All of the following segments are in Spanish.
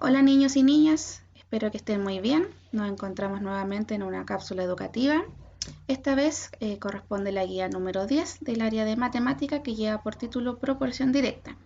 Hola niños y niñas, espero que estén muy bien. Nos encontramos nuevamente en una cápsula educativa. Esta vez corresponde la guía número 10 del área de matemática que lleva por título Proporción directa.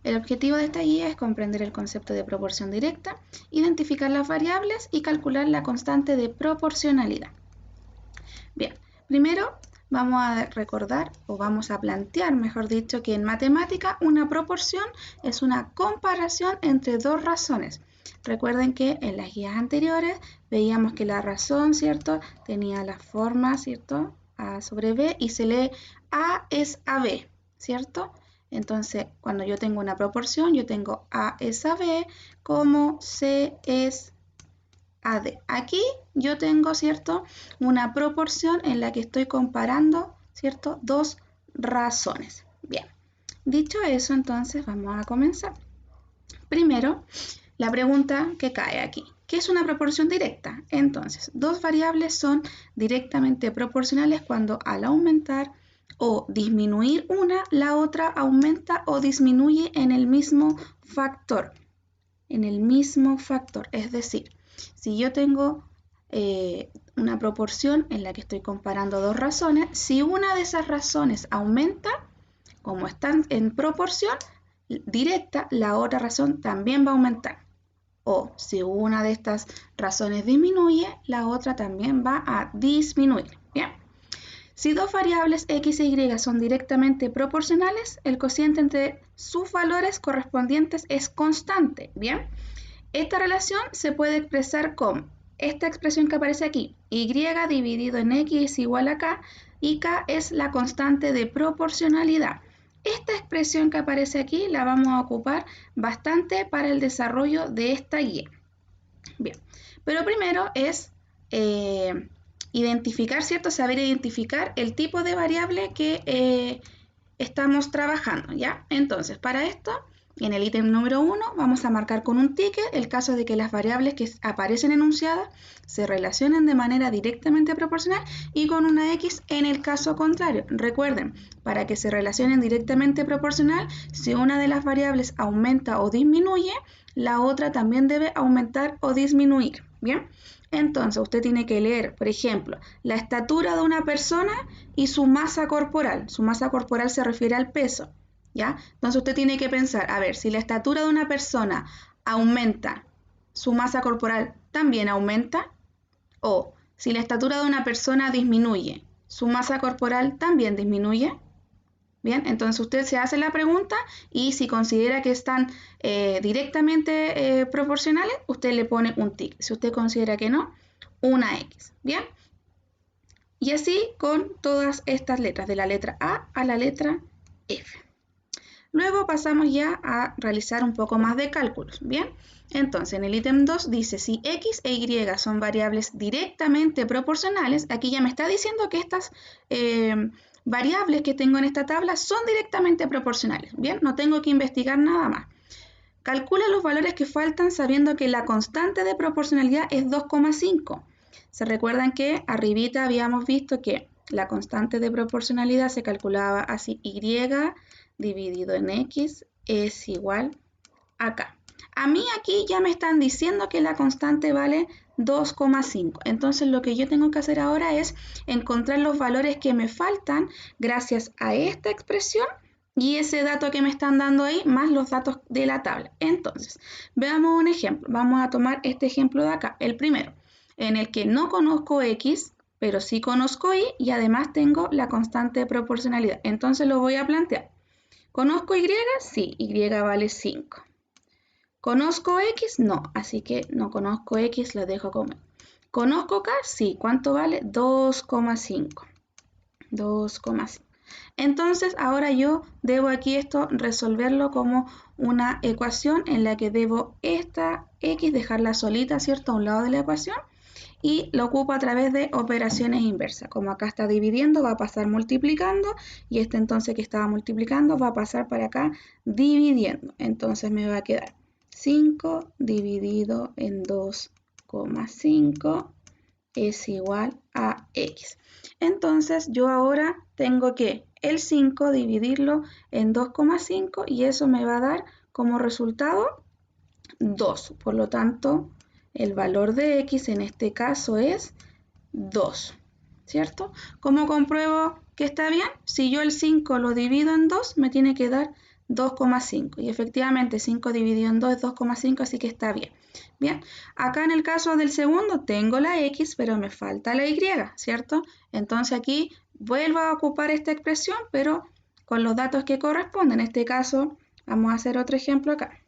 El objetivo de esta guía es comprender el concepto de proporción directa, identificar las variables y calcular la constante de proporcionalidad. Bien, primero vamos a recordar o vamos a plantear, mejor dicho, que en matemática una proporción es una comparación entre dos razones. Recuerden que en las guías anteriores veíamos que la razón, ¿cierto?, tenía la forma, ¿cierto?, A sobre B y se lee A es a B, ¿cierto? Entonces, cuando yo tengo una proporción, yo tengo A es a B como C es AD. Aquí yo tengo, ¿cierto?, una proporción en la que estoy comparando, ¿cierto?, dos razones. Bien, dicho eso, entonces vamos a comenzar. Primero, la pregunta que cae aquí. ¿Qué es una proporción directa? Entonces, dos variables son directamente proporcionales cuando al aumentar o disminuir una, la otra aumenta o disminuye en el mismo factor. En el mismo factor, es decir, si yo tengo una proporción en la que estoy comparando dos razones, si una de esas razones aumenta, como están en proporción directa, la otra razón también va a aumentar. O si una de estas razones disminuye, la otra también va a disminuir. Bien. Si dos variables x e y son directamente proporcionales, el cociente entre sus valores correspondientes es constante. Bien. Esta relación se puede expresar como esta expresión que aparece aquí, y dividido en x es igual a k, y k es la constante de proporcionalidad. Esta expresión que aparece aquí la vamos a ocupar bastante para el desarrollo de esta guía. Bien, pero primero es identificar, ¿cierto? Saber identificar el tipo de variable que estamos trabajando, ¿ya? Entonces, para esto, en el ítem número 1 vamos a marcar con un ticket el caso de que las variables que aparecen enunciadas se relacionen de manera directamente proporcional y con una X en el caso contrario. Recuerden, para que se relacionen directamente proporcional, si una de las variables aumenta o disminuye, la otra también debe aumentar o disminuir, ¿bien? Entonces, usted tiene que leer, por ejemplo, la estatura de una persona y su masa corporal. Su masa corporal se refiere al peso, ¿ya? Entonces, usted tiene que pensar, a ver, si la estatura de una persona aumenta, ¿su masa corporal también aumenta? O, si la estatura de una persona disminuye, ¿su masa corporal también disminuye? Bien, entonces usted se hace la pregunta y si considera que están directamente proporcionales, usted le pone un tic. Si usted considera que no, una X. Bien, y así con todas estas letras, de la letra A la letra F. Luego pasamos ya a realizar un poco más de cálculos. Bien, entonces en el ítem 2 dice si X e Y son variables directamente proporcionales, aquí ya me está diciendo que estas variables que tengo en esta tabla son directamente proporcionales. Bien, no tengo que investigar nada más. Calcula los valores que faltan sabiendo que la constante de proporcionalidad es 2,5. Se recuerdan que arribita habíamos visto que la constante de proporcionalidad se calculaba así: y dividido en x es igual a k. A mí aquí ya me están diciendo que la constante vale 2,5. Entonces lo que yo tengo que hacer ahora es encontrar los valores que me faltan gracias a esta expresión y ese dato que me están dando ahí más los datos de la tabla. Entonces, veamos un ejemplo. Vamos a tomar este ejemplo de acá, el primero, en el que no conozco x, pero sí conozco y además tengo la constante de proporcionalidad. Entonces lo voy a plantear. ¿Conozco y? Sí, y vale 5. ¿Conozco x? No, así que no conozco x, lo dejo como. ¿Conozco k? Sí. ¿Cuánto vale? 2,5. 2,5. Entonces ahora yo debo aquí esto resolverlo como una ecuación en la que debo esta x dejarla solita, ¿cierto?, a un lado de la ecuación, y lo ocupo a través de operaciones inversas. Como acá está dividiendo, va a pasar multiplicando, y este entonces que estaba multiplicando va a pasar para acá dividiendo. Entonces me va a quedar 5 dividido en 2,5 es igual a x. Entonces yo ahora tengo que el 5 dividirlo en 2,5 y eso me va a dar como resultado 2. Por lo tanto, el valor de x en este caso es 2, ¿cierto? ¿Cómo compruebo que está bien? Si yo el 5 lo divido en 2, me tiene que dar 2,5. Y efectivamente 5 dividido en 2 es 2,5, así que está bien. Bien, acá en el caso del segundo tengo la x, pero me falta la y, ¿cierto? Entonces aquí vuelvo a ocupar esta expresión, pero con los datos que corresponden. En este caso, vamos a hacer otro ejemplo acá.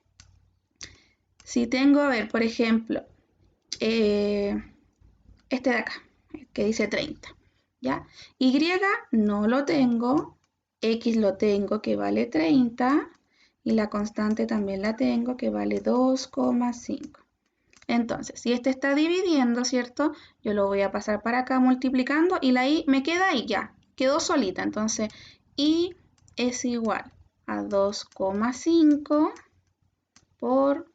Si tengo, a ver, por ejemplo, este de acá, que dice 30, ¿ya? Y no lo tengo, x lo tengo, que vale 30, y la constante también la tengo, que vale 2,5. Entonces, si este está dividiendo, ¿cierto? Yo lo voy a pasar para acá multiplicando, y la y me queda ahí ya, quedó solita. Entonces, y es igual a 2,5 por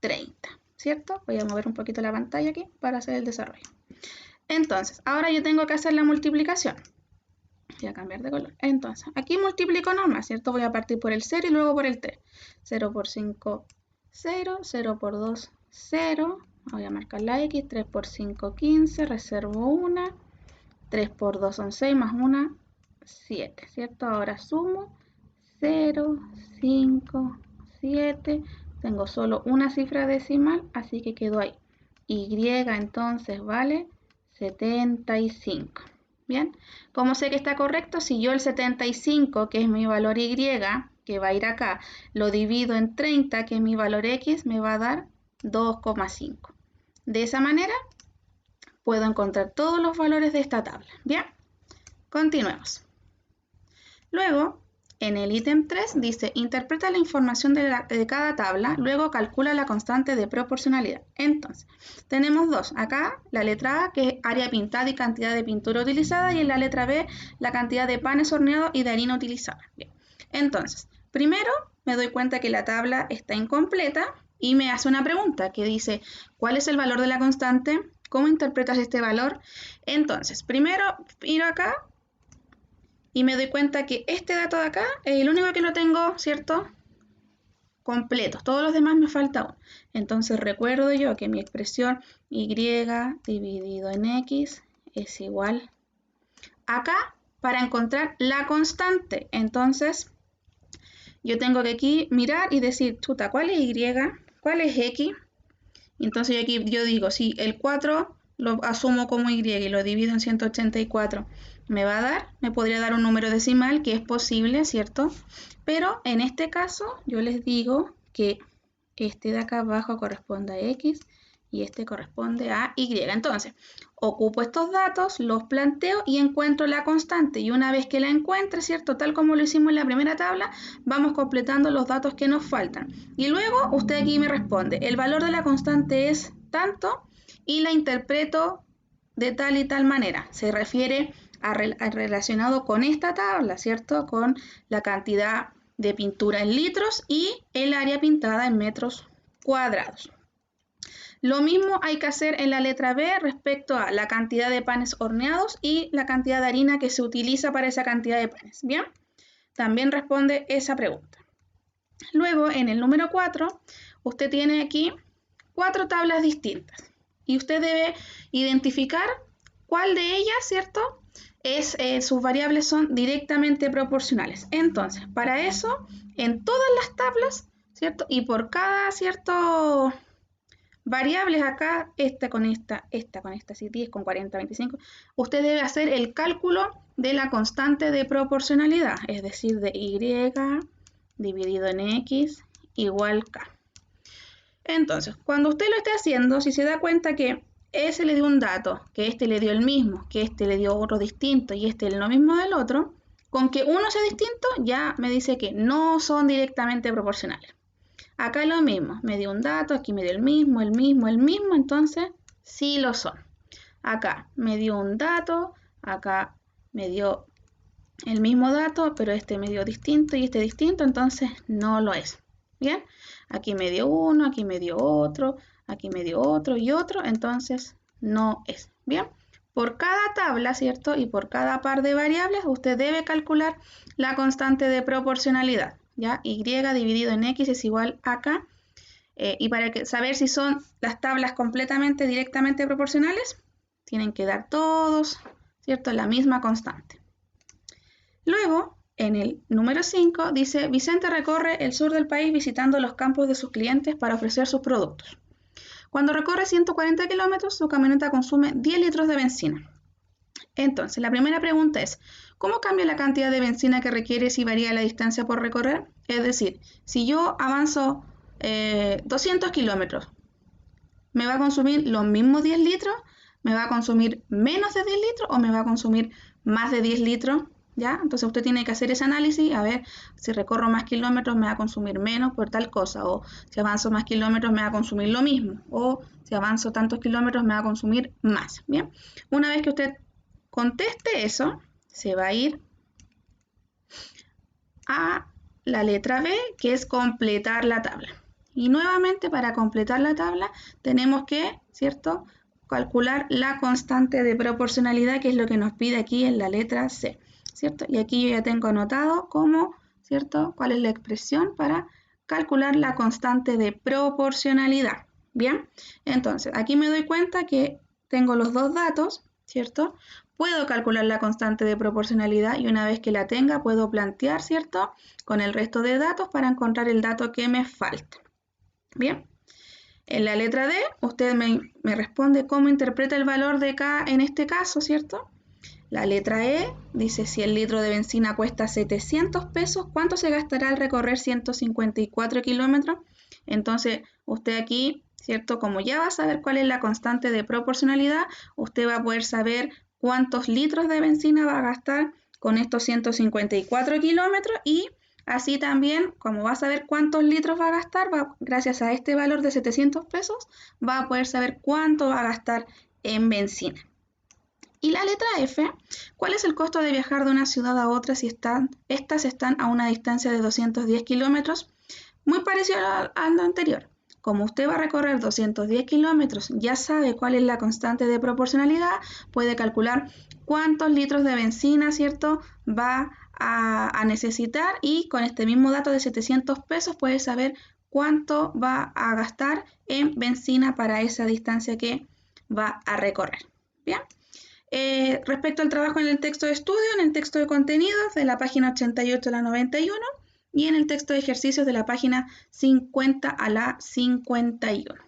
30, ¿cierto? Voy a mover un poquito la pantalla aquí para hacer el desarrollo. Entonces, ahora yo tengo que hacer la multiplicación. Voy a cambiar de color. Entonces, aquí multiplico nomás, ¿cierto? Voy a partir por el 0 y luego por el 3. 0 por 5, 0. 0 por 2, 0. Voy a marcar la x. 3 por 5, 15. Reservo 1. 3 por 2 son 6, más 1, 7, ¿cierto? Ahora sumo 0, 5, 7. Tengo solo una cifra decimal, así que quedó ahí. Y entonces vale 75. Bien, ¿cómo sé que está correcto? Si yo el 75, que es mi valor y, que va a ir acá, lo divido en 30, que es mi valor x, me va a dar 2,5. De esa manera puedo encontrar todos los valores de esta tabla. Bien, continuemos. Luego, en el ítem 3 dice, interpreta la información de cada tabla, luego calcula la constante de proporcionalidad. Entonces, tenemos dos. Acá, la letra A, que es área pintada y cantidad de pintura utilizada, y en la letra B, la cantidad de panes horneados y de harina utilizada. Bien. Entonces, primero me doy cuenta que la tabla está incompleta y me hace una pregunta que dice, ¿cuál es el valor de la constante? ¿Cómo interpretas este valor? Entonces, primero ir acá y me doy cuenta que este dato de acá es el único que lo tengo, ¿cierto? Completo. Todos los demás me falta uno. Entonces recuerdo yo que mi expresión y dividido en x es igual acá para encontrar la constante. Entonces yo tengo que aquí mirar y decir, chuta, ¿cuál es y? ¿Cuál es x? Entonces aquí yo digo, si el 4 lo asumo como y lo divido en 184, me podría dar un número decimal, que es posible, ¿cierto? Pero en este caso yo les digo que este de acá abajo corresponde a x y este corresponde a y. Entonces, ocupo estos datos, los planteo y encuentro la constante. Y una vez que la encuentre, ¿cierto? Tal como lo hicimos en la primera tabla, vamos completando los datos que nos faltan. Y luego usted aquí me responde, el valor de la constante es tanto y la interpreto de tal y tal manera. Se refiere a relacionado con esta tabla, ¿cierto? Con la cantidad de pintura en litros y el área pintada en metros cuadrados. Lo mismo hay que hacer en la letra B respecto a la cantidad de panes horneados y la cantidad de harina que se utiliza para esa cantidad de panes. Bien, también responde esa pregunta. Luego, en el número 4, usted tiene aquí 4 tablas distintas y usted debe identificar cuál de ellas, ¿cierto?, sus variables son directamente proporcionales. Entonces, para eso, en todas las tablas, ¿cierto?, y por cada, ¿cierto?, variables acá, esta con esta, si 10 con 40, 25, usted debe hacer el cálculo de la constante de proporcionalidad, es decir, de y dividido en x igual k. Entonces, cuando usted lo esté haciendo, si se da cuenta que ese le dio un dato, que este le dio el mismo, que este le dio otro distinto y este lo mismo del otro, con que uno sea distinto ya me dice que no son directamente proporcionales. Acá es lo mismo, me dio un dato, aquí me dio el mismo, entonces sí lo son. Acá me dio un dato, acá me dio el mismo dato, pero este me dio distinto y este distinto, entonces no lo es. Bien, aquí me dio uno, aquí me dio otro, aquí me dio otro y otro, entonces no es. Bien, por cada tabla, ¿cierto? Y por cada par de variables, usted debe calcular la constante de proporcionalidad. ¿ya? Y dividido en X es igual a K. Y para saber si son las tablas completamente, directamente proporcionales, tienen que dar todos, ¿cierto?, la misma constante. Luego, en el número 5, dice, Vicente recorre el sur del país visitando los campos de sus clientes para ofrecer sus productos. Cuando recorre 140 kilómetros, su camioneta consume 10 litros de benzina. Entonces, la primera pregunta es, ¿cómo cambia la cantidad de benzina que requiere si varía la distancia por recorrer? Es decir, si yo avanzo 200 kilómetros, ¿me va a consumir los mismos 10 litros? ¿Me va a consumir menos de 10 litros o me va a consumir más de 10 litros? ¿Ya? Entonces usted tiene que hacer ese análisis, a ver si recorro más kilómetros me va a consumir menos por tal cosa, o si avanzo más kilómetros me va a consumir lo mismo, o si avanzo tantos kilómetros me va a consumir más. Bien, una vez que usted conteste eso, se va a ir a la letra B, que es completar la tabla. Y nuevamente para completar la tabla tenemos que, ¿cierto?, calcular la constante de proporcionalidad, que es lo que nos pide aquí en la letra C, ¿cierto? Y aquí yo ya tengo anotado cómo, ¿cierto?, cuál es la expresión para calcular la constante de proporcionalidad. Bien, entonces aquí me doy cuenta que tengo los dos datos, ¿cierto? Puedo calcular la constante de proporcionalidad y una vez que la tenga puedo plantear, ¿cierto?, con el resto de datos para encontrar el dato que me falta. Bien, en la letra D usted me responde cómo interpreta el valor de K en este caso, ¿cierto? La letra E dice si el litro de benzina cuesta 700 pesos, ¿cuánto se gastará al recorrer 154 kilómetros? Entonces usted aquí, ¿cierto?, como ya va a saber cuál es la constante de proporcionalidad, usted va a poder saber cuántos litros de benzina va a gastar con estos 154 kilómetros y así también, como va a saber cuántos litros va a gastar, gracias a este valor de 700 pesos, va a poder saber cuánto va a gastar en benzina. Y la letra F, ¿cuál es el costo de viajar de una ciudad a otra si estas están a una distancia de 210 kilómetros? Muy parecido a lo anterior. Como usted va a recorrer 210 kilómetros, ya sabe cuál es la constante de proporcionalidad, puede calcular cuántos litros de benzina, ¿cierto?, va a necesitar y con este mismo dato de 700 pesos puede saber cuánto va a gastar en benzina para esa distancia que va a recorrer. Bien. Respecto al trabajo en el texto de estudio, en el texto de contenidos de la página 88 a la 91 y en el texto de ejercicios de la página 50 a la 51.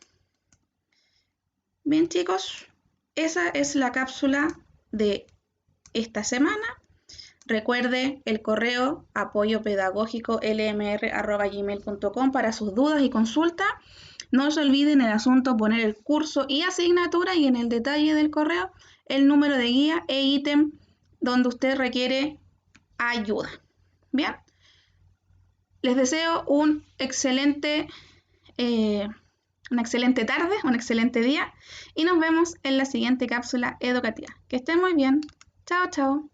Bien, chicos, esa es la cápsula de esta semana. Recuerde el correo apoyopedagógico.lmr@gmail.com para sus dudas y consultas. No se olviden el asunto poner el curso y asignatura y en el detalle del correo el número de guía e ítem donde usted requiere ayuda. Bien, les deseo una excelente tarde, un excelente día y nos vemos en la siguiente cápsula educativa. Que estén muy bien. Chao, chao.